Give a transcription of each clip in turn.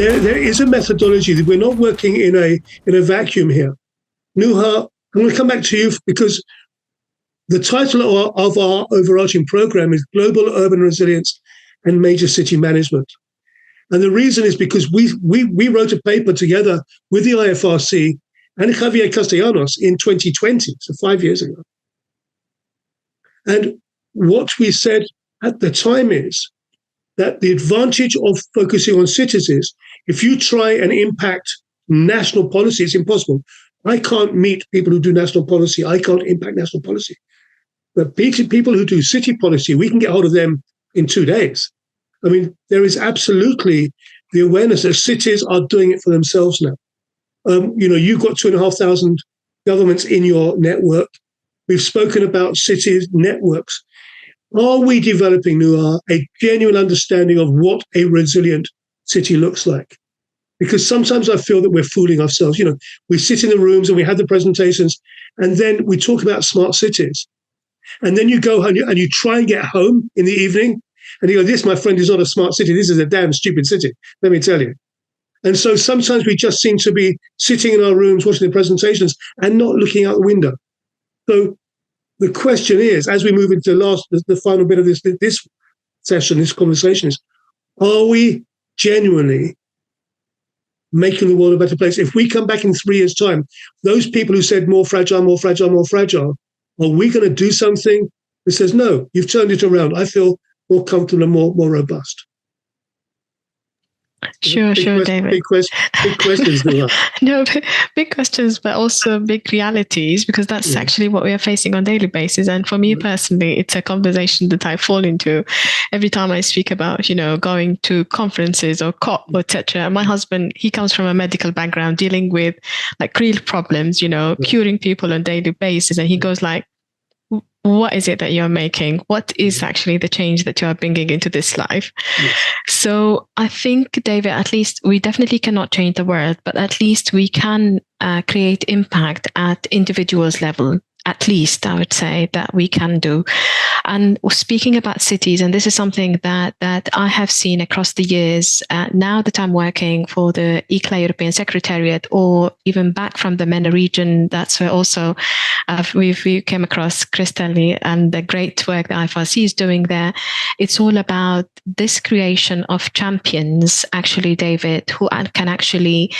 there is a methodology that we're not working in a vacuum here. Nuha, I'm going to come back to you because the title of our overarching program is Global Urban Resilience and Major City Management. And the reason is because we wrote a paper together with the IFRC and Javier Castellanos in 2020, so 5 years ago. And what we said at the time is that the advantage of focusing on cities is if you try and impact national policy, it's impossible. I can't meet people who do national policy. I can't impact national policy. But people who do city policy, we can get hold of them in 2 days. I mean, there is absolutely the awareness that cities are doing it for themselves now. You've got 2,500 governments in your network. We've spoken about cities networks. Are we developing, Nuha, a genuine understanding of what a resilient city looks like? Because sometimes I feel that we're fooling ourselves. We sit in the rooms and we have the presentations, and then we talk about smart cities. And then you go home and you try and get home in the evening, and you go, this, my friend, is not a smart city. This is a damn stupid city, let me tell you. And so sometimes we just seem to be sitting in our rooms watching the presentations and not looking out the window. So the question is, as we move into the final bit of this session, this conversation is, are we genuinely making the world a better place? If we come back in 3 years' time, those people who said more fragile, more fragile, more fragile, are we going to do something that says, no, you've turned it around. I feel more comfortable and more robust? Sure, David. Big questions. No, big questions, but also big realities, because that's actually what we are facing on a daily basis. And for me personally, it's a conversation that I fall into every time I speak about, going to conferences or COP, etc. My husband, he comes from a medical background, dealing with like real problems, curing people on a daily basis. And he goes like, what is it that you're making? What is actually the change that you are bringing into this life? Yes. So I think, David, at least we definitely cannot change the world, but at least we can create impact at individuals level. At least I would say that we can do. And speaking about cities, and this is something that I have seen across the years, now that I'm working for the ICLA European Secretariat, or even back from the MENA region, that's where also we came across Crystal and the great work that IFRC is doing there. It's all about this creation of champions, actually, David, who can actually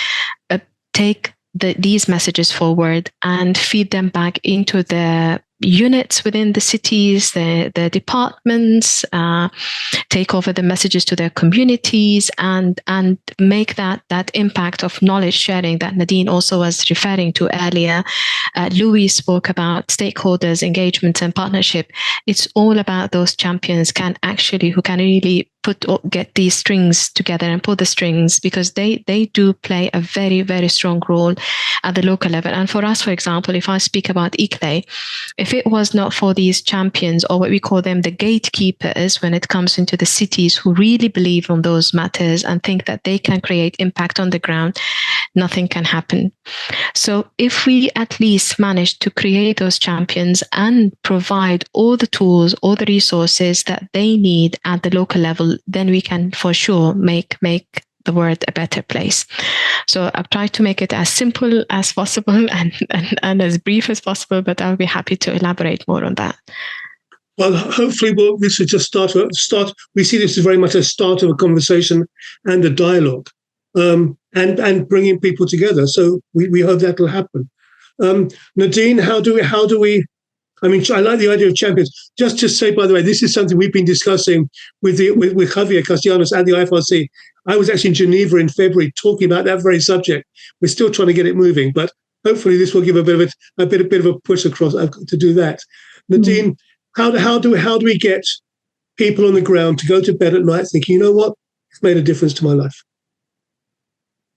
take these messages forward and feed them back into the units within the cities, the departments, take over the messages to their communities, and make that impact of knowledge sharing that Nadine also was referring to earlier. Louis spoke about stakeholders, engagement, and partnership. It's all about those champions who can really get these strings together and pull the strings, because they do play a very, very strong role at the local level. And for us, for example, if I speak about ICLE, if it was not for these champions, or what we call them, the gatekeepers, when it comes into the cities, who really believe on those matters and think that they can create impact on the ground, nothing can happen. So if we at least manage to create those champions and provide all the tools, all the resources that they need at the local level, then we can for sure make the world a better place. So I've tried to make it as simple as possible and as brief as possible, but I'll be happy to elaborate more on that. Well, hopefully this is just start. We see this as very much a start of a conversation and a dialogue, and bringing people together. So we hope that will happen. Nadine, how do we? I mean, I like the idea of champions. Just to say, by the way, this is something we've been discussing with Javier Castellanos and the IFRC. I was actually in Geneva in February talking about that very subject. We're still trying to get it moving, but hopefully this will give a bit of a push across to do that. Nadine, how do we get people on the ground to go to bed at night thinking, you know what, it's made a difference to my life?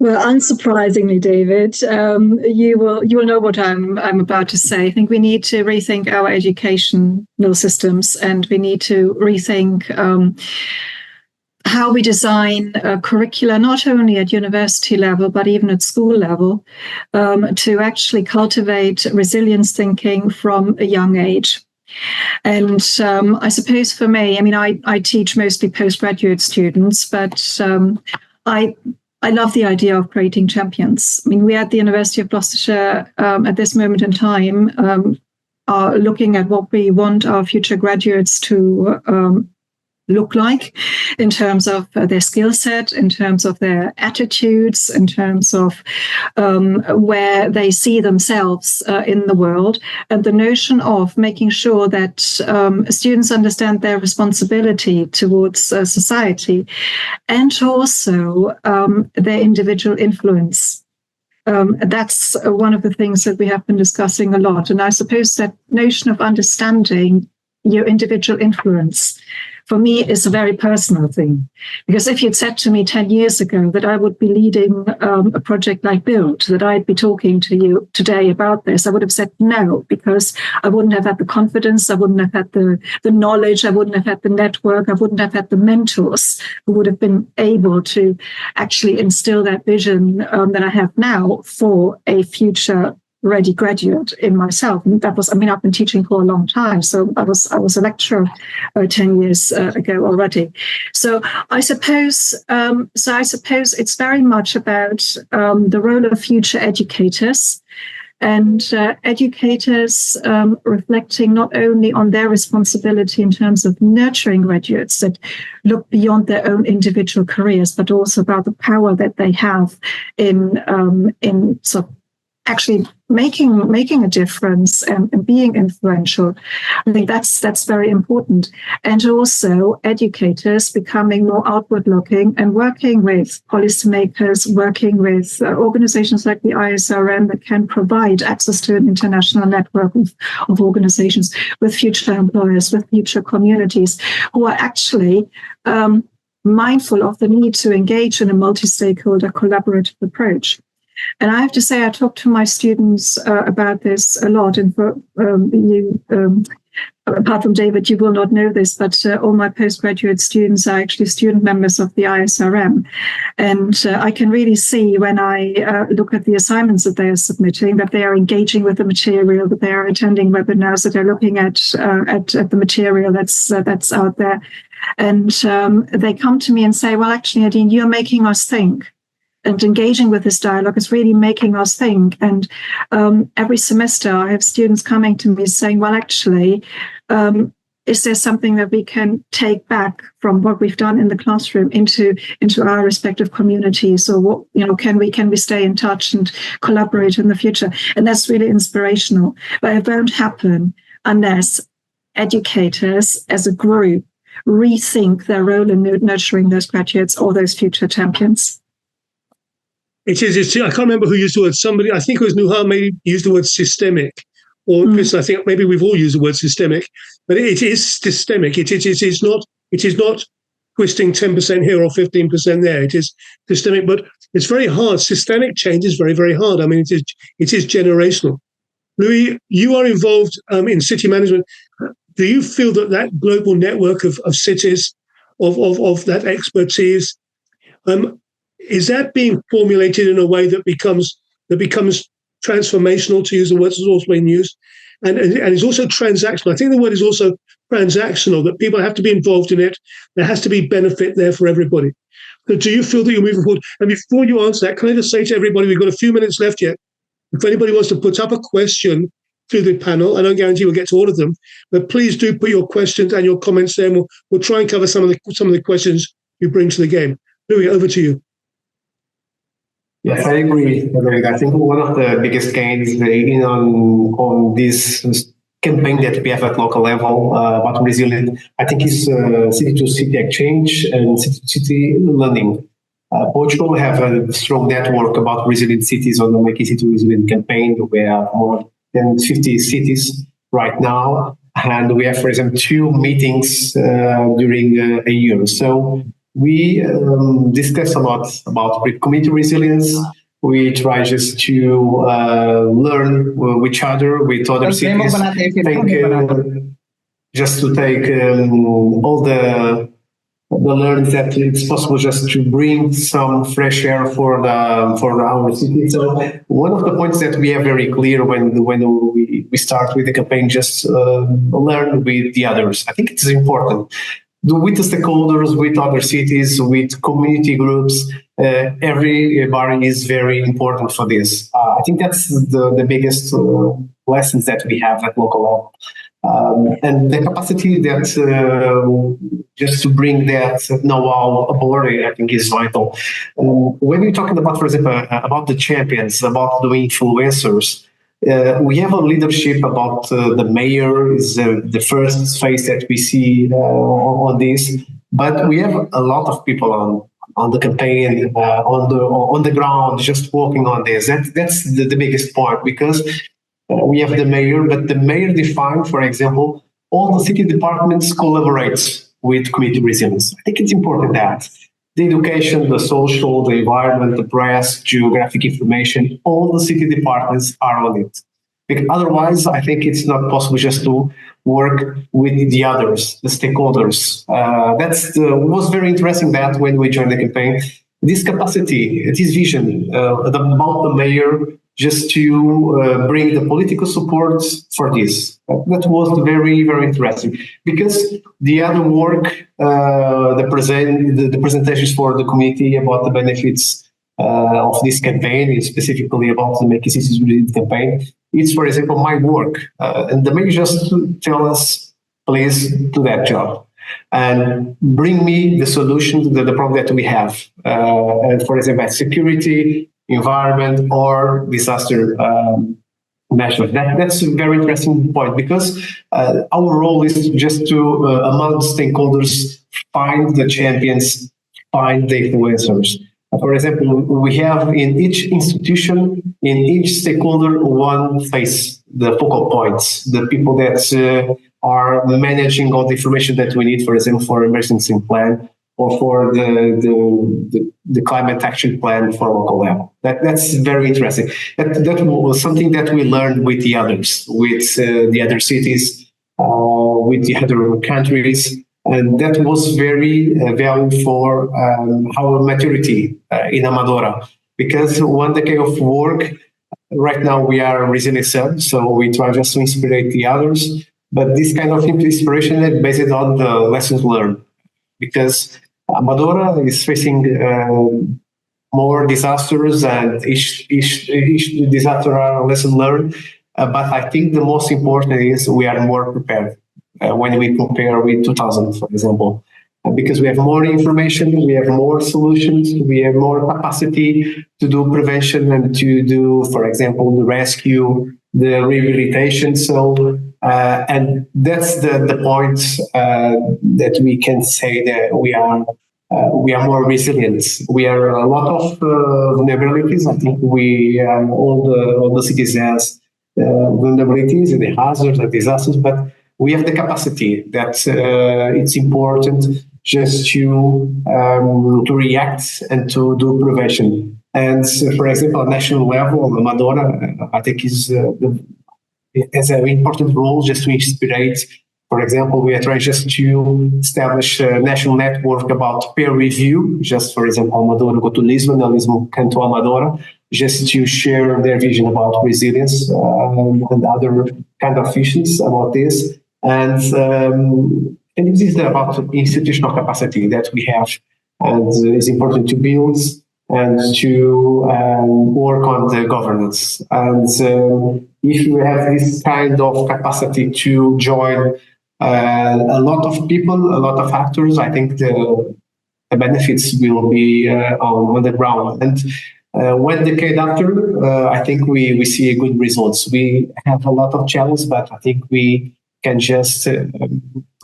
Well, unsurprisingly, David, you will know what I'm about to say. I think we need to rethink our educational systems, and we need to rethink how we design curricula, not only at university level, but even at school level, to actually cultivate resilience thinking from a young age. And I suppose for me, I mean, I teach mostly postgraduate students, but I love the idea of creating champions. I mean, we at the University of Gloucestershire at this moment in time are looking at what we want our future graduates to look like in terms of their skill set, in terms of their attitudes, in terms of where they see themselves in the world, and the notion of making sure that students understand their responsibility towards society and also their individual influence. That's one of the things that we have been discussing a lot. And I suppose that notion of understanding your individual influence for me is a very personal thing. Because if you'd said to me 10 years ago that I would be leading a project like Build, that I'd be talking to you today about this, I would have said no, because I wouldn't have had the confidence, I wouldn't have had the knowledge, I wouldn't have had the network, I wouldn't have had the mentors who would have been able to actually instill that vision that I have now for a future ready graduate in myself. And that was, I mean, I've been teaching for a long time. So I was a lecturer 10 years ago already. So I suppose it's very much about the role of future educators and educators reflecting not only on their responsibility in terms of nurturing graduates that look beyond their own individual careers, but also about the power that they have in sort of actually making a difference and being influential. I think that's very important. And also educators becoming more outward looking and working with policymakers, working with organizations like the ISRM that can provide access to an international network of organizations, with future employers, with future communities who are actually mindful of the need to engage in a multi-stakeholder collaborative approach. And I have to say, I talk to my students about this a lot. And for you, apart from David, you will not know this, but all my postgraduate students are actually student members of the ISRM. And I can really see when I look at the assignments that they are submitting, that they are engaging with the material, that they are attending webinars, that they're looking at the material that's out there. And they come to me and say, well, actually, Nadine, you're making us think. And engaging with this dialogue is really making us think. And every semester, I have students coming to me saying, well, actually, is there something that we can take back from what we've done in the classroom into our respective communities? Or what, can we stay in touch and collaborate in the future? And that's really inspirational. But it won't happen unless educators as a group rethink their role in nurturing those graduates or those future champions. It is. I can't remember who used the word. Somebody, I think it was Nuha, maybe used the word systemic, or Chris, I think maybe we've all used the word systemic. But it is systemic. It is not twisting 10% here or 15% there. It is systemic, but it's very hard. Systemic change is very, very hard. I mean, it is generational. Louis, you are involved in city management. Do you feel that global network of cities, of that expertise, is that being formulated in a way that becomes transformational, to use the word that's also been used, and is also transactional? I think the word is also transactional, that people have to be involved in it. There has to be benefit there for everybody. So do you feel that you're moving forward? And before you answer that, can I just say to everybody, we've got a few minutes left yet. If anybody wants to put up a question to the panel, I don't guarantee we'll get to all of them, but please do put your questions and your comments there, and we'll try and cover some of the questions you bring to the game. Louis, over to you. Yes, I agree. I think one of the biggest gains on this campaign that we have at local level about resilient, I think, is city-to-city exchange and city-to-city learning. Portugal have a strong network about resilient cities on the Make City Resilient campaign. We have more than 50 cities right now, and we have, for example, 2 meetings during a year. So we discuss a lot about community resilience. We try just to learn with each other, with other cities. Just to take all the learns that it's possible just to bring some fresh air for our city. So one of the points that we are very clear when we start with the campaign, just learn with the others. I think it's important. With the stakeholders, with other cities, with community groups, everybody is very important for this. I think that's the biggest lessons that we have at local level. And the capacity that just to bring that know-how aboard, I think is vital. When you're talking about, for example, about the champions, about the influencers, we have a leadership about the mayor is the first phase that we see on this, but we have a lot of people on the campaign, on the ground, just working on this. That's the biggest part, because we have the mayor, but the mayor defines, for example, all the city departments collaborate with community resilience. I think it's important that the education, the social, the environment, the press, geographic information, all the city departments are on it. Because otherwise, I think it's not possible just to work with the others, the stakeholders. Was very interesting that when we joined the campaign, this capacity, this vision about the mayor, just to bring the political support for this. That was very, very interesting, because the other work, the presentations for the community about the benefits of this campaign, and specifically about the Make Cities Resilient campaign, it's, for example, my work. And the mayor just tell us, please do that job and bring me the solution to the problem that we have. And for example, security, environment, or disaster measures. That's a very interesting point, because our role is just to, among stakeholders, find the champions, find the influencers. For example, we have in each institution, in each stakeholder, one face, the focal points, the people that are managing all the information that we need, for example, for emergency plan, or for the climate action plan for local level. That's very interesting. That was something that we learned with the others, with the other cities, with the other countries, and that was very valuable for our maturity in Amadora. Because 1 decade of work, right now we are a resilient sub, so we try just to inspire the others. But this kind of inspiration is based on the lessons learned, because Amadora is facing more disasters, and each disaster are a lesson learned. But I think the most important is we are more prepared when we compare with 2000, for example. Because we have more information, we have more solutions, we have more capacity to do prevention and to do, for example, the rescue, the rehabilitation. So, and that's the point that we can say that we are more resilient. We are a lot of vulnerabilities. I think we all the cities has vulnerabilities and the hazards and disasters, but we have the capacity that it's important just to react and to do prevention. And for example, at national level, Amadora, I think has an important role just to inspire. For example, we are trying just to establish a national network about peer review. Just for example, Amadora go to Lisbon, and Lisbon come to Amadora, just to share their vision about resilience and other kind of issues about this. And this is about institutional capacity that we have, and it's important to build and to work on the governance. And if you have this kind of capacity to join a lot of people, a lot of actors, I think the benefits will be on the ground. And 1 decade after, I think we see good results. We have a lot of challenges, but I think we can just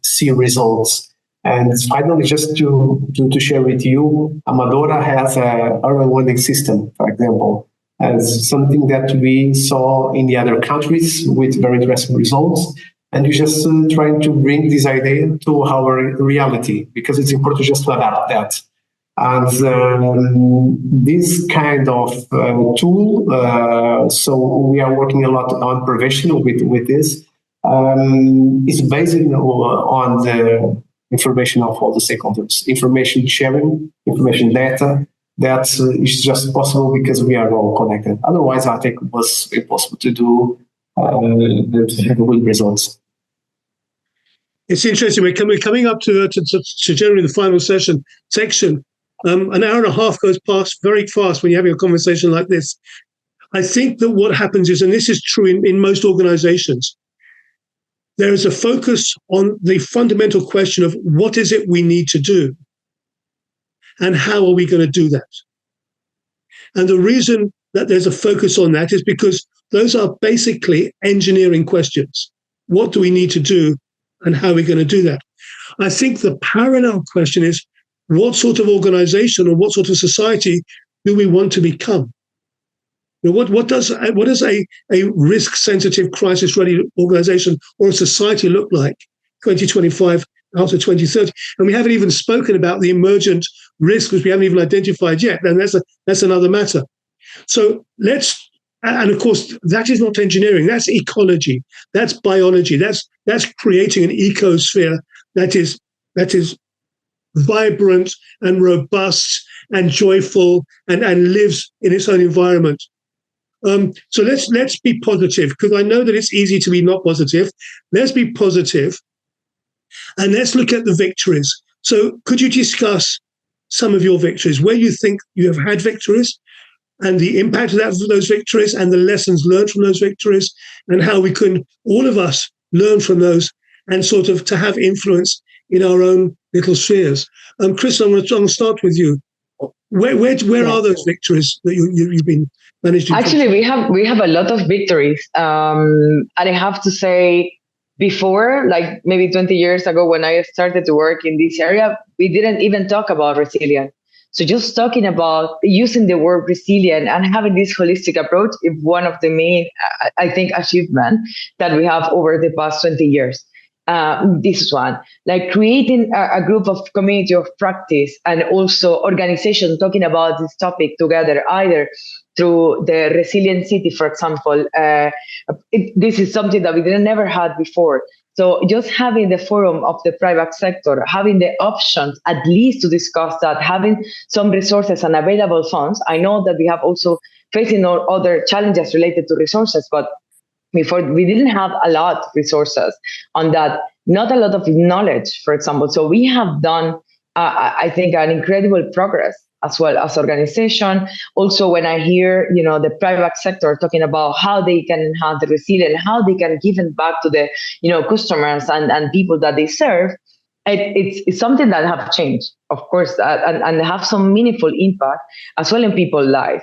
see results. And finally, just to share with you, Amadora has an early warning system, for example, as something that we saw in the other countries with very interesting results. And we're just trying to bring this idea to our reality, because it's important just to adapt that. And this kind of tool, so we are working a lot on prevention with this. It's based on the information of all the stakeholders, information sharing, information data. That is just possible because we are all connected. Otherwise, I think it was impossible to do good results. It's interesting. We're coming up to generally the final section. An hour and a half goes past very fast when you're having a conversation like this. I think that what happens is, and this is true in most organizations, there is a focus on the fundamental question of what is it we need to do and how are we going to do that? And the reason that there's a focus on that is because those are basically engineering questions. What do we need to do and how are we going to do that? I think the parallel question is, what sort of organization or what sort of society do we want to become? You know, what does a risk-sensitive, crisis-ready organization or a society look like 2025 out to 2030? And we haven't even spoken about the emergent risks, which we haven't even identified yet. And that's another matter. So and of course, that is not engineering. That's ecology. That's biology. That's creating an ecosphere that is vibrant and robust and joyful and lives in its own environment. So let's be positive, because I know that it's easy to be not positive. Let's be positive, and let's look at the victories. So could you discuss some of your victories, where you think you have had victories, and the impact of those victories, and the lessons learned from those victories, and how we can, all of us, learn from those and sort of to have influence in our own little spheres. Chris, I'm going to start with you. Where are those victories that you've been managing? Actually, we have a lot of victories, and I have to say, before, like maybe 20 years ago, when I started to work in this area, we didn't even talk about resilience. So just talking about using the word resilient and having this holistic approach is one of the main, I think, achievements that we have over the past 20 years. This is one, like creating a group of community of practice and also organization talking about this topic together, either through the Resilient City, for example. This is something that we never had before. So just having the forum of the private sector, having the options at least to discuss that, having some resources and available funds. I know that we have also facing other challenges related to resources, but before we didn't have a lot of resources on that, not a lot of knowledge, for example. So we have done, I think, an incredible progress as well as organization. Also, when I hear, the private sector talking about how they can enhance the resilience, how they can give it back to the, customers and people that they serve, it's something that have changed, of course, and have some meaningful impact as well in people's life.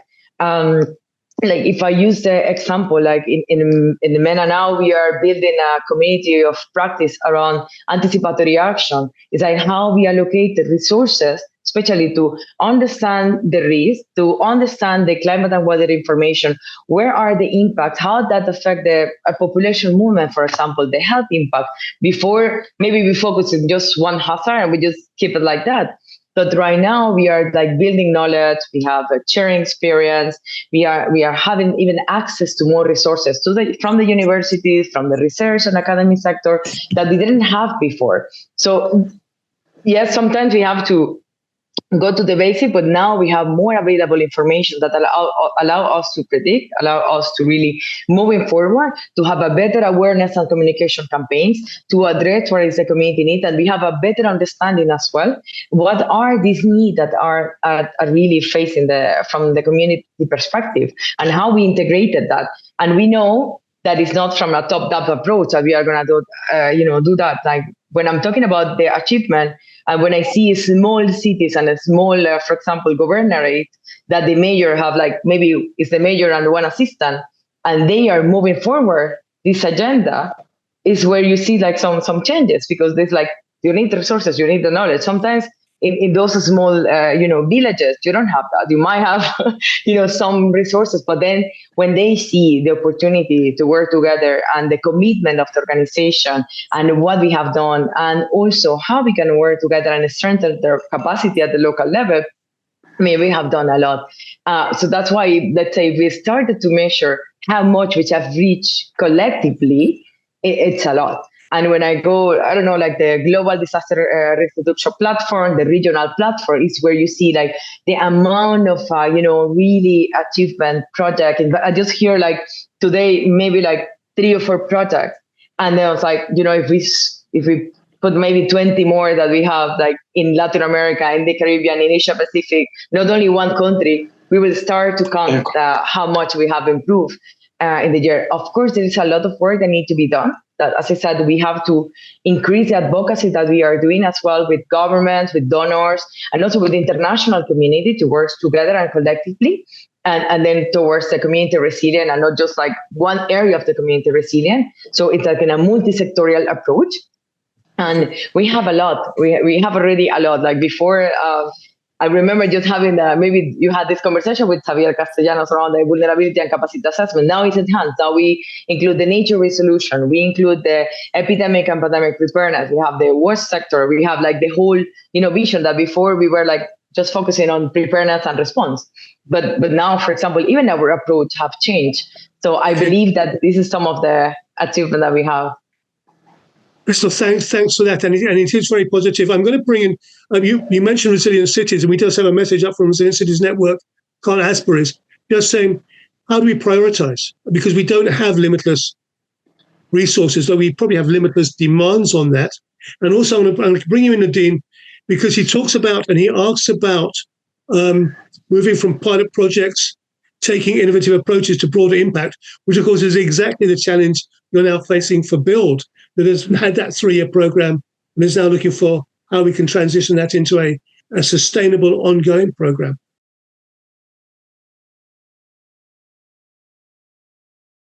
Like if I use the example, like in the MENA now, we are building a community of practice around anticipatory action. It's like how we allocate the resources, especially to understand the risk, to understand the climate and weather information, where are the impacts, how that affect the population movement, for example, the health impact, before maybe we focus on just one hazard and we just keep it like that. But right now we are like building knowledge, we have a sharing experience, we are having even access to more resources from the universities, from the research and academic sector that we didn't have before. So yes, sometimes we have to go to the basic, but now we have more available information that allow us to predict, allow us to really moving forward, to have a better awareness and communication campaigns, to address what is the community need, and we have a better understanding as well. What are these needs that are really facing from the community perspective, and how we integrated that. And we know that it's not from a top-down approach that we are going to do that. Like when I'm talking about the achievement, and when I see small cities and a small, for example, governorate, that the mayor have like, maybe it's the mayor and one assistant, and they are moving forward this agenda, is where you see like some changes, because there's like, you need the resources, you need the knowledge. Sometimes in those small, villages, you don't have that. You might have, some resources, but then when they see the opportunity to work together and the commitment of the organization and what we have done, and also how we can work together and strengthen their capacity at the local level, we have done a lot. So that's why, let's say, we started to measure how much we have reached collectively. It's a lot. And when I go, I don't know, like the global disaster risk reduction platform, the regional platform, is where you see like the amount of, really achievement project. I just hear like today, maybe like 3 or 4 projects. And then I was like, if we put maybe 20 more that we have like in Latin America, in the Caribbean, in Asia Pacific, not only one country, we will start to count how much we have improved in the year. Of course, there is a lot of work that needs to be done. That, as I said, we have to increase the advocacy that we are doing as well with governments, with donors, and also with the international community to work together and collectively. And then towards the community resilient, and not just like one area of the community resilient. So it's like in a multi-sectorial approach. And we have a lot. We have already a lot. Like before, I remember just having maybe you had this conversation with Xavier Castellanos around the vulnerability and capacity assessment. Now it's enhanced. Now we include the nature resolution. We include the epidemic and pandemic preparedness. We have the waste sector. We have like the whole, vision that before we were like just focusing on preparedness and response. But now, for example, even our approach have changed. So I believe that this is some of the achievement that we have. Crystal, thanks for that. And it is very positive. I'm going to bring in, you mentioned resilient cities, and we just have a message up from Resilient Cities Network, Carl Asbury's, just saying, how do we prioritize? Because we don't have limitless resources, though we probably have limitless demands on that. And also, I'm going to bring you in, Nadine, because he talks about and he asks about moving from pilot projects, taking innovative approaches to broader impact, which of course is exactly the challenge you're now facing for Build, that has had that 3-year program and is now looking for how we can transition that into a sustainable ongoing program.